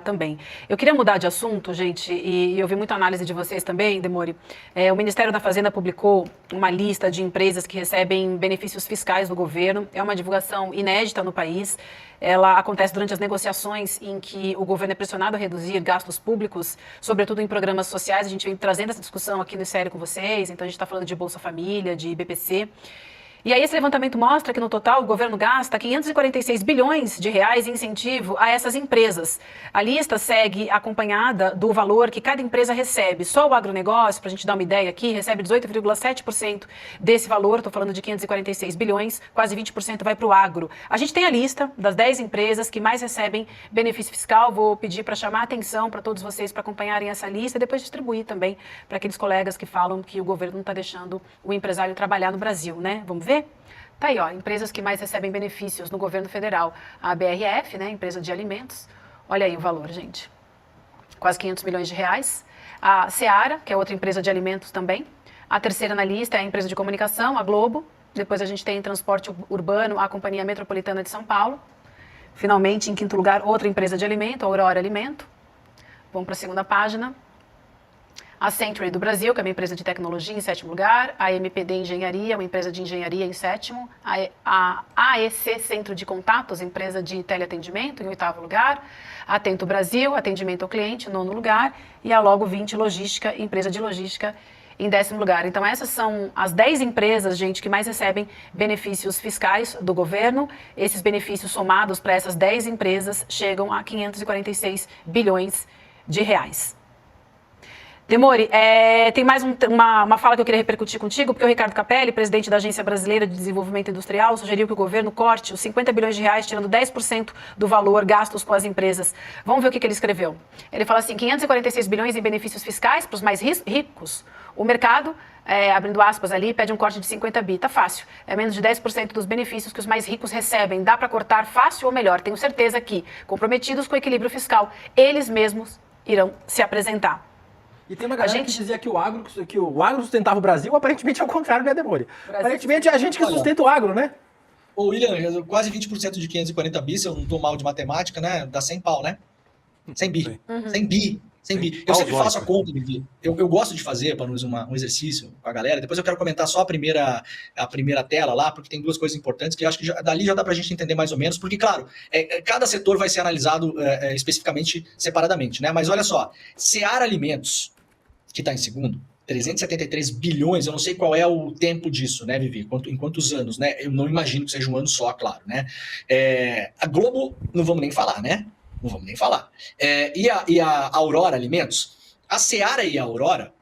também. Eu queria mudar de assunto, gente, e eu vi muita análise de vocês também, Demore. O Ministério da Fazenda publicou uma lista de empresas que recebem benefícios fiscais do governo. É uma divulgação inédita no país. Ela acontece durante as negociações em que o governo é pressionado a reduzir gastos públicos, sobretudo em programas sociais. A gente vem trazendo essa discussão aqui no Série com vocês, então a gente está falando de Bolsa Família, de BPC. E aí esse levantamento mostra que no total o governo gasta 546 bilhões de reais em incentivo a essas empresas. A lista segue acompanhada do valor que cada empresa recebe. Só o agronegócio, para a gente dar uma ideia aqui, recebe 18,7% desse valor, estou falando de 546 bilhões, quase 20% vai para o agro. A gente tem a lista das 10 empresas que mais recebem benefício fiscal. Vou pedir para chamar a atenção para todos vocês para acompanharem essa lista e depois distribuir também para aqueles colegas que falam que o governo não está deixando o empresário trabalhar no Brasil, né? Vamos ver? Tá aí, ó, empresas que mais recebem benefícios no governo federal. A BRF, né, empresa de alimentos, olha aí o valor, gente. Quase 500 milhões de reais. A Seara, que é outra empresa de alimentos também. A terceira na lista é a empresa de comunicação, a Globo. Depois a gente tem em transporte urbano a Companhia Metropolitana de São Paulo. Finalmente, em quinto lugar, outra empresa de alimento, a Aurora Alimento. Vamos para a segunda página. A Century do Brasil, que é uma empresa de tecnologia, em sétimo lugar. A MPD Engenharia, uma empresa de engenharia, em sétimo. A AEC Centro de Contatos, empresa de teleatendimento, em oitavo lugar. A Atento Brasil, atendimento ao cliente, nono lugar. E a Logo 20 Logística, empresa de logística, em décimo lugar. Então, essas são as 10 empresas, gente, que mais recebem benefícios fiscais do governo. Esses benefícios somados para essas 10 empresas chegam a 546 bilhões de reais. Demore, tem mais uma fala que eu queria repercutir contigo, porque o Ricardo Capelli, presidente da Agência Brasileira de Desenvolvimento Industrial, sugeriu que o governo corte os 50 bilhões de reais, tirando 10% do valor gastos com as empresas. Vamos ver o que ele escreveu. Ele fala assim, 546 bilhões em benefícios fiscais para os mais ricos. O mercado, abrindo aspas ali, pede um corte de 50 bi. Tá fácil. É menos de 10% dos benefícios que os mais ricos recebem. Dá para cortar fácil ou melhor. Tenho certeza que, comprometidos com o equilíbrio fiscal, eles mesmos irão se apresentar. E tem uma galera que dizia que o agro sustentava o Brasil, aparentemente é o contrário, né, Demore? Aparentemente é a gente que sustenta o agro, né? Ô, William, quase 20% de 540 bi, se eu não tô mal de matemática, né? Dá 100 pau, né? 100 bi. Uhum. 100 bi. 100 bi. Eu sempre faço a conta, Vivi. Eu gosto de fazer, para nós, um exercício com a galera. Depois eu quero comentar só a primeira tela lá, porque tem duas coisas importantes que eu acho que dali já dá pra gente entender mais ou menos, porque, claro, cada setor vai ser analisado especificamente, separadamente, né? Mas olha só, Seara Alimentos, que está em segundo, 373 bilhões, eu não sei qual é o tempo disso, né, Vivi? Em quantos anos, né? Eu não imagino que seja um ano só, claro, né? A Globo, não vamos nem falar, né? Não vamos nem falar. E a Aurora Alimentos, a Seara e a Aurora,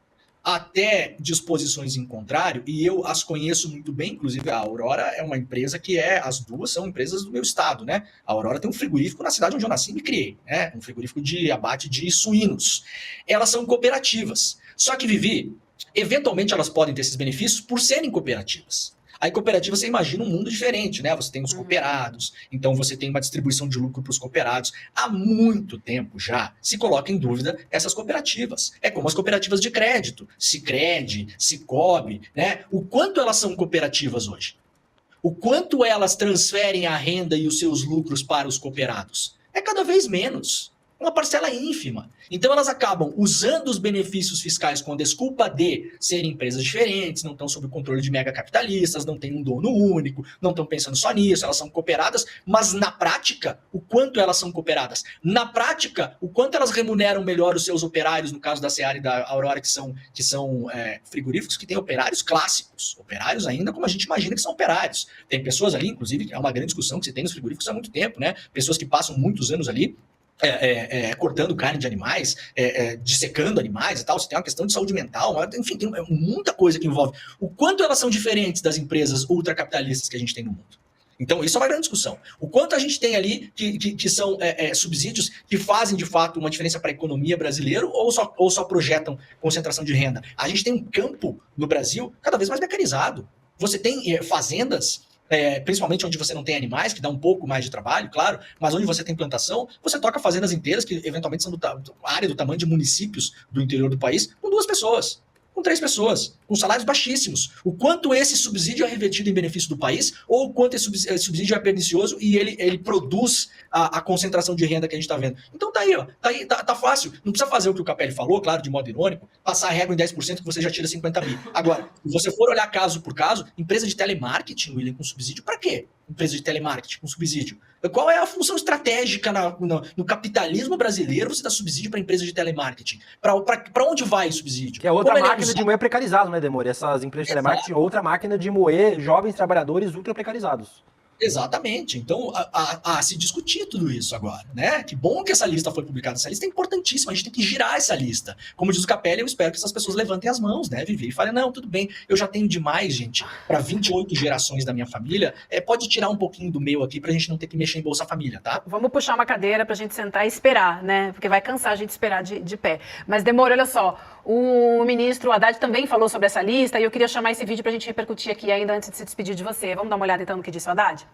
até disposições em contrário, e eu as conheço muito bem, inclusive a Aurora é uma empresa que as duas são empresas do meu estado, né? A Aurora tem um frigorífico na cidade onde eu nasci e me criei, né? Um frigorífico de abate de suínos. Elas são cooperativas. Só que, Vivi, eventualmente elas podem ter esses benefícios por serem cooperativas. Aí cooperativa você imagina um mundo diferente, né? Você tem os cooperados, então você tem uma distribuição de lucro para os cooperados. Há muito tempo já se coloca em dúvida essas cooperativas. É como as cooperativas de crédito, Sicredi, Sicob, né? O quanto elas são cooperativas hoje? O quanto elas transferem a renda e os seus lucros para os cooperados? É cada vez menos. Uma parcela ínfima. Então elas acabam usando os benefícios fiscais com a desculpa de serem empresas diferentes, não estão sob o controle de megacapitalistas, não têm um dono único, não estão pensando só nisso, elas são cooperadas, mas na prática, o quanto elas são cooperadas? Na prática, o quanto elas remuneram melhor os seus operários, no caso da Seara e da Aurora, que são frigoríficos que têm operários clássicos, operários ainda como a gente imagina que são operários. Tem pessoas ali, inclusive, é uma grande discussão que se tem nos frigoríficos há muito tempo, né? Pessoas que passam muitos anos ali, cortando carne de animais, dissecando animais e tal, você tem uma questão de saúde mental, enfim, tem muita coisa que envolve. O quanto elas são diferentes das empresas ultracapitalistas que a gente tem no mundo. Então, isso é uma grande discussão. O quanto a gente tem ali que são subsídios que fazem, de fato, uma diferença para a economia brasileira ou só projetam concentração de renda. A gente tem um campo no Brasil cada vez mais mecanizado. Você tem fazendas, principalmente onde você não tem animais, que dá um pouco mais de trabalho, claro, mas onde você tem plantação, você toca fazendas inteiras que eventualmente são área do tamanho de municípios do interior do país, com 2 pessoas. com 3 pessoas, com salários baixíssimos. O quanto esse subsídio é revertido em benefício do país ou o quanto esse subsídio é pernicioso e ele produz a concentração de renda que a gente está vendo. Então tá aí, ó, tá fácil. Não precisa fazer o que o Capelli falou, claro, de modo irônico, passar a régua em 10% que você já tira 50 bi. Agora, se você for olhar caso por caso, empresa de telemarketing, William, com subsídio, para quê? Empresa de telemarketing com subsídio. Qual é a função estratégica no capitalismo brasileiro você dá subsídio para empresa de telemarketing? Para onde vai o subsídio? Que é outra Como ele é máquina usado? de moer precarizado, né, Demore? Essas empresas de telemarketing, outra máquina de moer jovens trabalhadores ultra precarizados. Exatamente. Então, a se discutir tudo isso agora, né? Que bom que essa lista foi publicada. Essa lista é importantíssima. A gente tem que girar essa lista. Como diz o Capelli, eu espero que essas pessoas levantem as mãos, né, Vivi? E falem, não, tudo bem, eu já tenho demais, gente, para 28 gerações da minha família. Pode tirar um pouquinho do meu aqui pra gente não ter que mexer em Bolsa Família, tá? Vamos puxar uma cadeira pra gente sentar e esperar, né? Porque vai cansar a gente esperar de pé. Mas, Demore, olha só, o ministro Haddad também falou sobre essa lista e eu queria chamar esse vídeo pra gente repercutir aqui ainda antes de se despedir de você. Vamos dar uma olhada então no que disse o Haddad?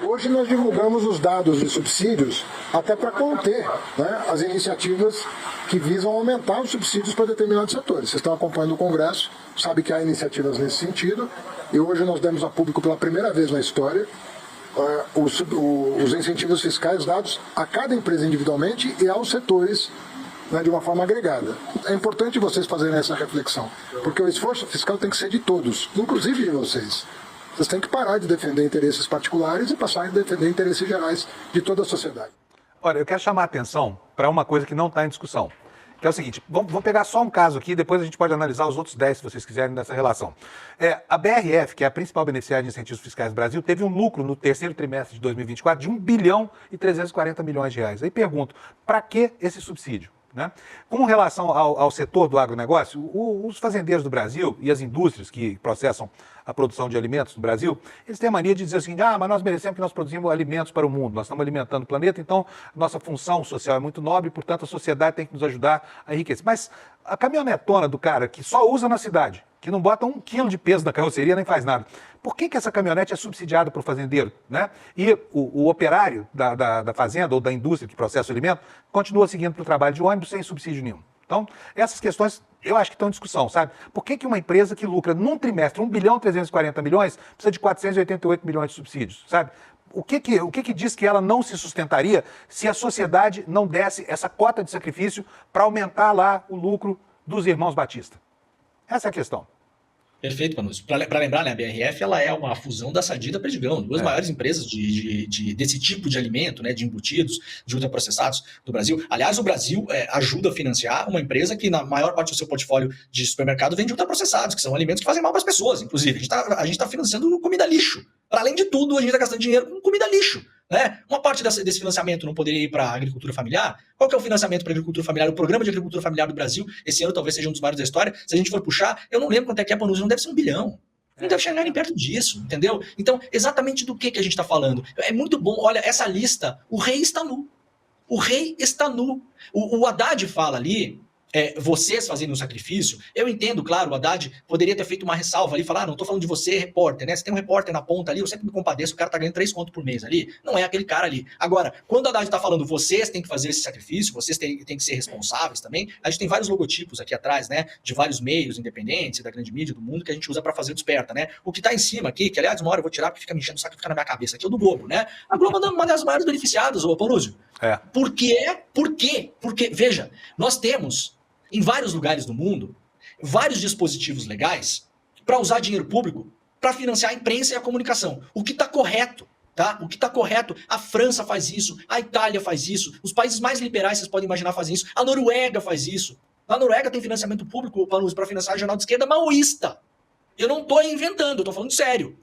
Hoje nós divulgamos os dados de subsídios até para conter, né, as iniciativas que visam aumentar os subsídios para determinados setores. Vocês estão acompanhando o Congresso, sabe que há iniciativas nesse sentido, e hoje nós demos a público pela primeira vez na história os incentivos fiscais dados a cada empresa individualmente e aos setores, né, de uma forma agregada. É importante vocês fazerem essa reflexão, porque o esforço fiscal tem que ser de todos, inclusive de vocês. Vocês têm que parar de defender interesses particulares e passar a defender interesses gerais de toda a sociedade. Olha, eu quero chamar a atenção para uma coisa que não está em discussão, que é o seguinte, vamos pegar só um caso aqui, depois a gente pode analisar os outros 10, se vocês quiserem, nessa relação. A BRF, que é a principal beneficiária de incentivos fiscais do Brasil, teve um lucro no terceiro trimestre de 2024 de 1 bilhão e 340 milhões de reais. Aí pergunto, para que esse subsídio? Né? Com relação ao setor do agronegócio, os fazendeiros do Brasil e as indústrias que processam a produção de alimentos no Brasil, eles têm a mania de dizer assim, mas nós merecemos que nós produzimos alimentos para o mundo, nós estamos alimentando o planeta, então nossa função social é muito nobre, portanto a sociedade tem que nos ajudar a enriquecer. Mas a caminhonetona do cara que só usa na cidade, que não bota 1 quilo de peso na carroceria, nem faz nada. Por que essa caminhonete é subsidiada para o fazendeiro? Né? E o operário da fazenda ou da indústria que processa o alimento continua seguindo para o trabalho de ônibus sem subsídio nenhum. Então, essas questões eu acho que estão em discussão, sabe? Por que uma empresa que lucra num trimestre 1 bilhão e 340 milhões precisa de 488 milhões de subsídios, sabe? O que diz que ela não se sustentaria se a sociedade não desse essa cota de sacrifício para aumentar lá o lucro dos irmãos Batista? Essa é a questão. Perfeito, Panúcio. Para lembrar, né, a BRF ela é uma fusão da Sadia e da Perdigão, duas maiores empresas desse tipo de alimento, né, de embutidos, de ultraprocessados do Brasil. Aliás, o Brasil ajuda a financiar uma empresa que na maior parte do seu portfólio de supermercado vende ultraprocessados, que são alimentos que fazem mal para as pessoas, inclusive. A gente está financiando comida lixo. Para além de tudo, a gente está gastando dinheiro com comida lixo. Né? Uma parte desse financiamento não poderia ir para a agricultura familiar? Qual que é o financiamento para a agricultura familiar? O programa de agricultura familiar do Brasil, esse ano talvez seja um dos maiores da história. Se a gente for puxar, eu não lembro quanto é que Panúcio, não deve ser 1 bilhão. Não deve chegar nem perto disso, entendeu? Então, exatamente do que a gente está falando? É muito bom, olha, essa lista, o rei está nu. O rei está nu. O Haddad fala ali, vocês fazendo um sacrifício, eu entendo, claro, o Haddad poderia ter feito uma ressalva ali, falar, não estou falando de você, repórter, né? Você tem um repórter na ponta ali, eu sempre me compadeço, o cara tá ganhando 3 contos por mês ali, não é aquele cara ali. Agora, quando o Haddad está falando, vocês têm que fazer esse sacrifício, vocês têm que ser responsáveis também, a gente tem vários logotipos aqui atrás, né? De vários meios independentes, da grande mídia do mundo, que a gente usa para fazer o Desperta, né? O que está em cima aqui, que aliás, uma hora eu vou tirar porque fica me enchendo o saco, fica na minha cabeça, aqui é o do Globo, né? A Globo é uma das maiores beneficiadas, ô Panúcio. Por quê? Porque, veja, nós temos em vários lugares do mundo, vários dispositivos legais para usar dinheiro público para financiar a imprensa e a comunicação. O que está correto, tá? O que está correto. A França faz isso, a Itália faz isso, os países mais liberais, vocês podem imaginar, fazem isso. A Noruega faz isso. A Noruega tem financiamento público para financiar jornal de esquerda maoísta. Eu não estou inventando, eu estou falando sério.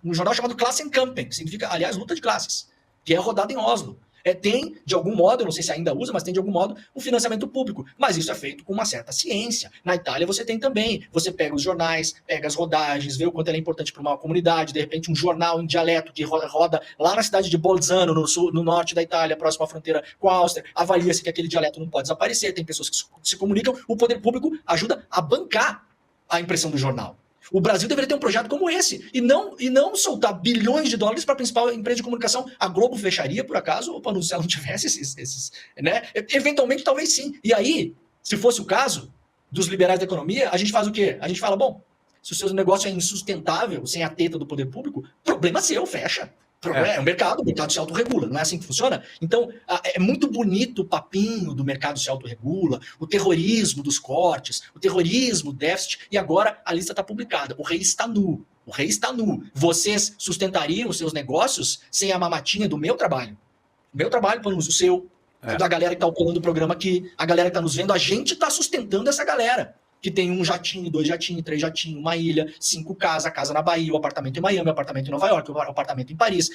Um jornal chamado Klassenkampen, que significa, aliás, luta de classes, que é rodado em Oslo. Tem, de algum modo, eu não sei se ainda usa, mas tem de algum modo um financiamento público. Mas isso é feito com uma certa ciência. Na Itália você tem também. Você pega os jornais, pega as rodagens, vê o quanto ela é importante para uma comunidade. De repente um jornal em dialeto que roda lá na cidade de Bolzano, no norte da Itália, próximo à fronteira com a Áustria. Avalia-se que aquele dialeto não pode desaparecer. Tem pessoas que se comunicam. O poder público ajuda a bancar a impressão do jornal. O Brasil deveria ter um projeto como esse e não soltar bilhões de dólares para a principal empresa de comunicação. A Globo fecharia, por acaso, ou se ela não tivesse esses, né? Eventualmente, talvez sim. E aí, se fosse o caso, dos liberais da economia, a gente faz o quê? A gente fala, bom, se o seu negócio é insustentável, sem a teta do poder público, problema seu, fecha. É o mercado se autorregula, não é assim que funciona? Então, é muito bonito o papinho do mercado se autorregula, o terrorismo dos cortes, o terrorismo, o déficit, e agora a lista está publicada. O rei está nu. O rei está nu. Vocês sustentariam os seus negócios sem a mamatinha do meu trabalho? O meu trabalho, Panuso, o seu, da galera que está operando o programa aqui, a galera que está nos vendo, a gente está sustentando essa galera. Que tem 1 jatinho, 2 jatinhos, 3 jatinhos, uma ilha, 5 casas, a casa na Bahia, o apartamento em Miami, o apartamento em Nova York, o apartamento em Paris,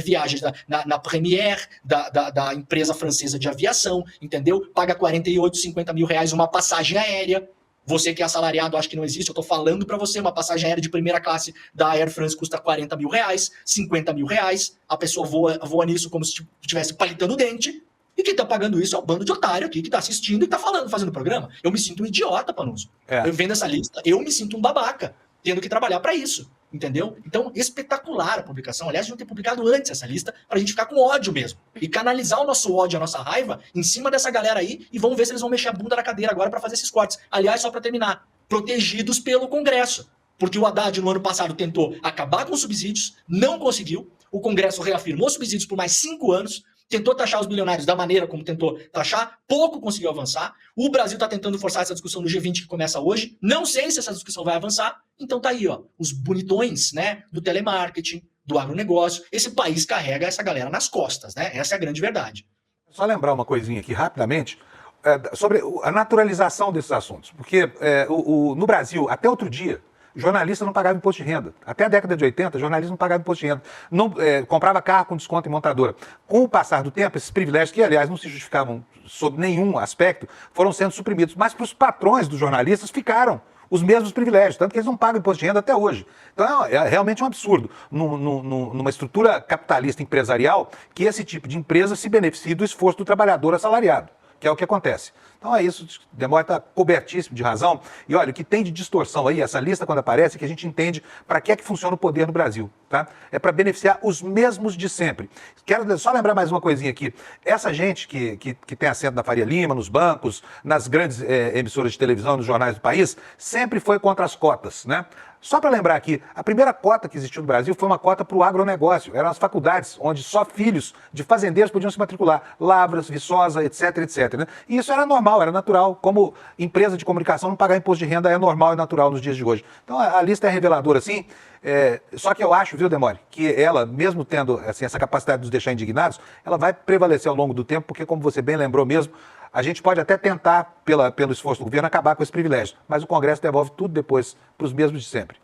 viagens na Premier, da empresa francesa de aviação, entendeu? Paga 48, 50 mil reais uma passagem aérea. Você que é assalariado, acho que não existe, eu tô falando para você, uma passagem aérea de primeira classe da Air France custa 40 mil reais, 50 mil reais, a pessoa voa nisso como se estivesse palitando o dente. E quem tá pagando isso é o bando de otário aqui que tá assistindo e tá fazendo o programa. Eu me sinto um idiota, Panuso. Eu vendo essa lista, eu me sinto um babaca, tendo que trabalhar para isso, entendeu? Então, espetacular a publicação. Aliás, a gente ter publicado antes essa lista pra gente ficar com ódio mesmo. E canalizar o nosso ódio, a nossa raiva em cima dessa galera aí e vamos ver se eles vão mexer a bunda na cadeira agora para fazer esses cortes. Aliás, só para terminar, protegidos pelo Congresso. Porque o Haddad, no ano passado, tentou acabar com os subsídios, não conseguiu. O Congresso reafirmou os subsídios por mais 5 anos. Tentou taxar os bilionários da maneira como tentou taxar, pouco conseguiu avançar. O Brasil está tentando forçar essa discussão no G20 que começa hoje. Não sei se essa discussão vai avançar. Então tá aí, ó, os bonitões, né, do telemarketing, do agronegócio. Esse país carrega essa galera nas costas, né? Essa é a grande verdade. Só lembrar uma coisinha aqui rapidamente sobre a naturalização desses assuntos. Porque no Brasil, até outro dia, jornalista não pagava imposto de renda. Até a década de 80, jornalista não pagava imposto de renda. Não, comprava carro com desconto em montadora. Com o passar do tempo, esses privilégios, que aliás não se justificavam sob nenhum aspecto, foram sendo suprimidos. Mas para os patrões dos jornalistas ficaram os mesmos privilégios, tanto que eles não pagam imposto de renda até hoje. Então é realmente um absurdo, numa estrutura capitalista empresarial, que esse tipo de empresa se beneficie do esforço do trabalhador assalariado, que é o que acontece. Então é isso, Demório está cobertíssimo de razão. E olha, o que tem de distorção aí, essa lista quando aparece, é que a gente entende para que é que funciona o poder no Brasil. Tá? É para beneficiar os mesmos de sempre. Quero só lembrar mais uma coisinha aqui. Essa gente que tem assento na Faria Lima, nos bancos, nas grandes emissoras de televisão, nos jornais do país, sempre foi contra as cotas, né? Só para lembrar aqui, a primeira cota que existiu no Brasil foi uma cota para o agronegócio. Eram as faculdades onde só filhos de fazendeiros podiam se matricular. Lavras, Viçosa, etc, etc. Né? E isso era normal, era natural. Como empresa de comunicação, não pagar imposto de renda é normal e natural nos dias de hoje. Então a lista é reveladora, sim. Só que eu acho, viu, Demório, que ela, mesmo tendo assim, essa capacidade de nos deixar indignados, ela vai prevalecer ao longo do tempo, porque, como você bem lembrou mesmo, a gente pode até tentar, pelo esforço do governo, acabar com esse privilégio. Mas o Congresso devolve tudo depois para os mesmos de sempre.